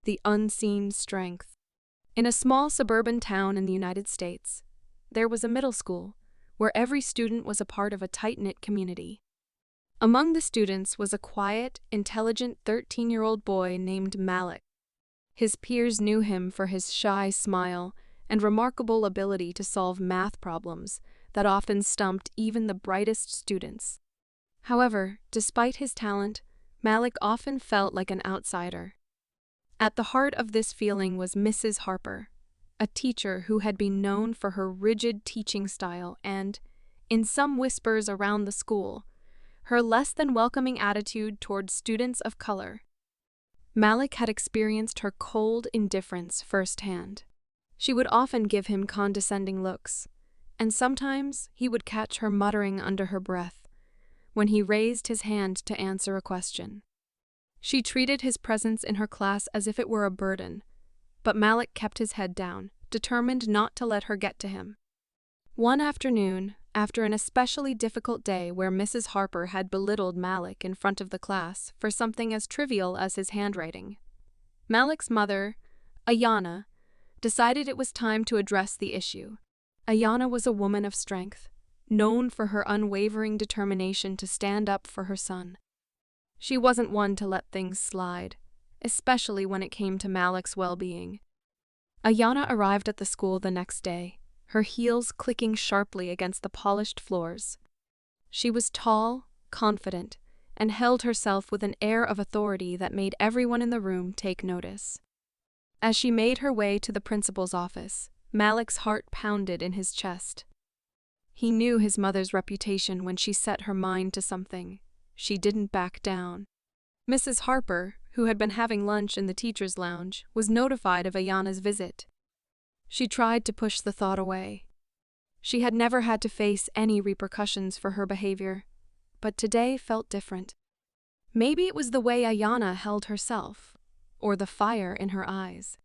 The unseen strength. In a small suburban town in the United States, there was a middle school where every student was a part of a tight-knit community. Among the students was a quiet, intelligent 13-year-old boy named Malik. His peers knew him for his shy smile and remarkable ability to solve math problems that often stumped even the brightest students. However, despite his talent, Malik often felt like an outsider. At the heart of this feeling was Mrs. Harper, a teacher who had been known for her rigid teaching style and, in some whispers around the school, her less than welcoming attitude toward students of color. Malik had experienced her cold indifference firsthand. She would often give him condescending looks, and sometimes he would catch her muttering under her breath when he raised his hand to answer a question. She treated his presence in her class as if it were a burden, but Malik kept his head down, determined not to let her get to him. One afternoon, after an especially difficult day where Mrs. Harper had belittled Malik in front of the class for something as trivial as his handwriting, Malik's mother, Ayana, decided it was time to address the issue. Ayana was a woman of strength, known for her unwavering determination to stand up for her son. She wasn't one to let things slide, especially when it came to Malik's well-being. Ayana arrived at the school the next day, her heels clicking sharply against the polished floors. She was tall, confident, and held herself with an air of authority that made everyone in the room take notice. As she made her way to the principal's office, Malik's heart pounded in his chest. He knew his mother's reputation when she set her mind to something. She didn't back down. Mrs. Harper, who had been having lunch in the teacher's lounge, was notified of Ayana's visit. She tried to push the thought away. She had never had to face any repercussions for her behavior, but today felt different. Maybe it was the way Ayana held herself, or the fire in her eyes.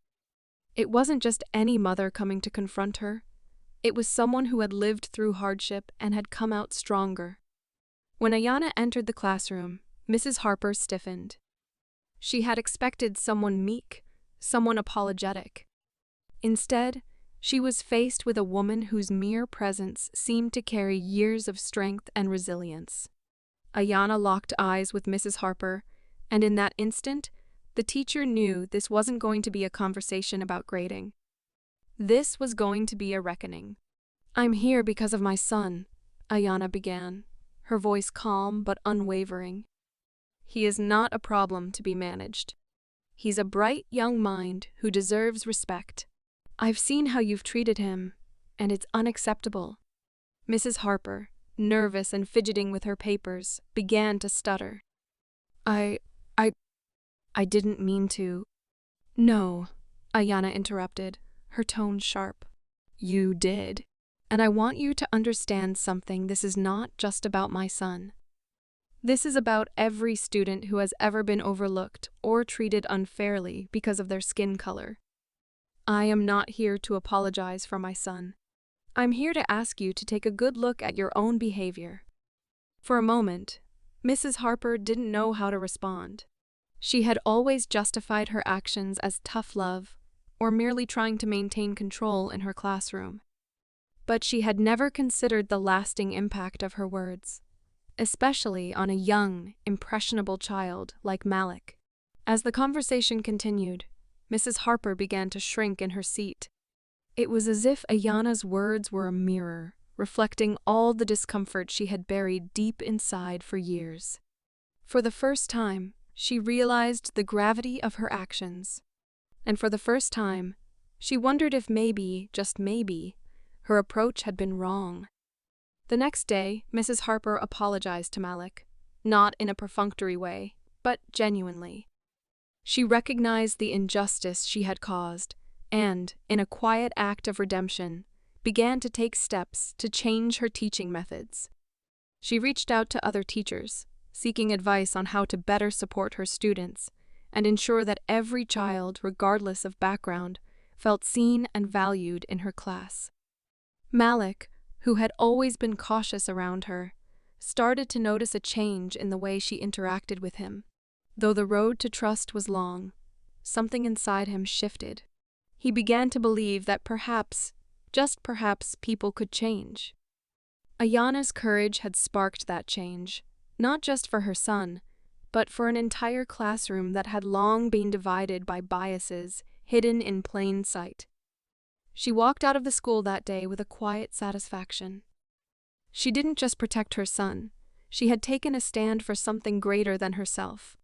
It wasn't just any mother coming to confront her. It was someone who had lived through hardship and had come out stronger. When Ayana entered the classroom, Mrs. Harper stiffened. She had expected someone meek, someone apologetic. Instead, she was faced with a woman whose mere presence seemed to carry years of strength and resilience. Ayana locked eyes with Mrs. Harper, and in that instant, the teacher knew this wasn't going to be a conversation about grading. This was going to be a reckoning. "I'm here because of my son," Ayana began, her voice calm but unwavering. "He is not a problem to be managed. He's a bright young mind who deserves respect. I've seen how you've treated him, and it's unacceptable." Mrs. Harper, nervous and fidgeting with her papers, began to stutter. I didn't mean to." "No," Ayana interrupted, her tone sharp. "You did. And I want you to understand something. This is not just about my son. This is about every student who has ever been overlooked or treated unfairly because of their skin color. I am not here to apologize for my son. I'm here to ask you to take a good look at your own behavior." For a moment, Mrs. Harper didn't know how to respond. She had always justified her actions as tough love or merely trying to maintain control in her classroom. But she had never considered the lasting impact of her words, especially on a young, impressionable child like Malik. As the conversation continued, Mrs. Harper began to shrink in her seat. It was as if Ayana's words were a mirror, reflecting all the discomfort she had buried deep inside for years. For the first time, she realized the gravity of her actions. And for the first time, she wondered if maybe, just maybe, her approach had been wrong. The next day, Mrs. Harper apologized to Malik, not in a perfunctory way, but genuinely. She recognized the injustice she had caused and, in a quiet act of redemption, began to take steps to change her teaching methods. She reached out to other teachers, seeking advice on how to better support her students and ensure that every child, regardless of background, felt seen and valued in her class. Malik, who had always been cautious around her, started to notice a change in the way she interacted with him. Though the road to trust was long, something inside him shifted. He began to believe that perhaps, just perhaps, people could change. Ayana's courage had sparked that change, not just for her son, but for an entire classroom that had long been divided by biases hidden in plain sight. She walked out of the school that day with a quiet satisfaction. She didn't just protect her son, she had taken a stand for something greater than herself.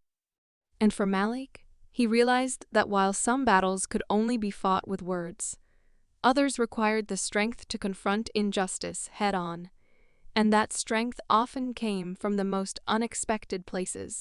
And for Malik, he realized that while some battles could only be fought with words, others required the strength to confront injustice head-on, and that strength often came from the most unexpected places.